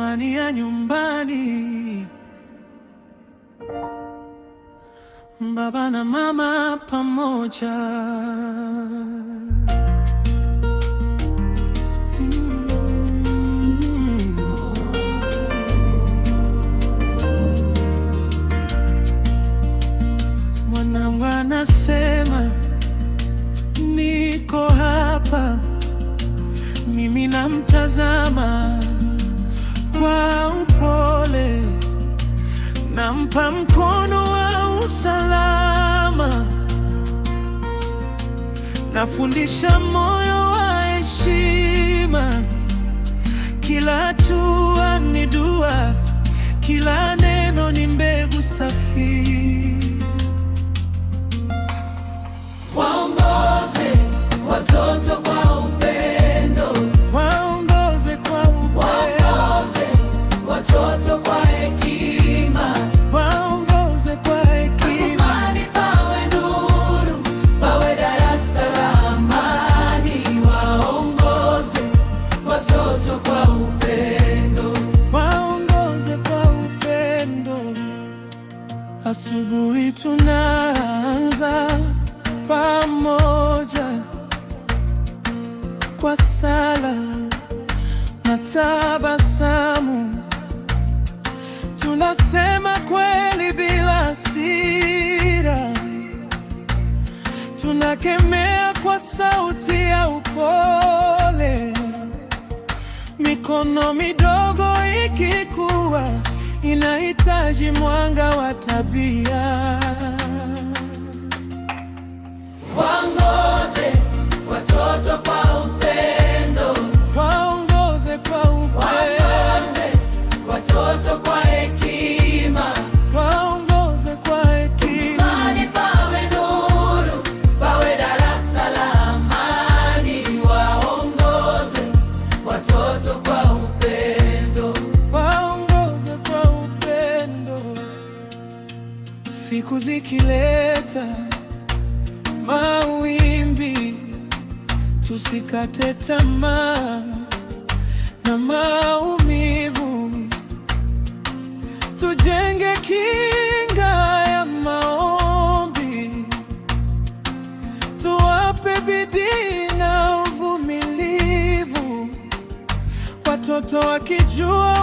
amani ya nyumbani. Baba na mama pamoja. Mwanangu anasema niko hapa, mimi namtazama kwa upole, nampa mkono wa usalama, nafundisha moyo wa heshima. Kila hatua ni dua, kila neno ni mbegu safi. Waongoze watoto kwa upendo, waongoze kwa upendo, waongoze watoto kwa hekima, waongoze kwa hekima. amani pawe nuru, pawe darasa la amani. Waongoze watoto kwa upendo, waongoze kwa upendo. Asubuhi tunaanza pamoja kwa sala na tabasamu, tunasema kweli bila hasira, tunakemea kwa sauti ya upole. Mikono midogo ikikua inahitaji mwanga wa tabia. waongoze watoto kwa upendo, Waongoze kwa upendo, waongoze watoto kwa hekima, waongoze kwa hekima. amani pawe nuru, pawe darasa la amani. Waongoze watoto kwa upendo, Waongoze kwa upendo. Siku zikileta mawimbi, tusikate tamaa na maumivu, tujenge kinga ya maombi, tuwape bidii na uvumilivu. Watoto wakijua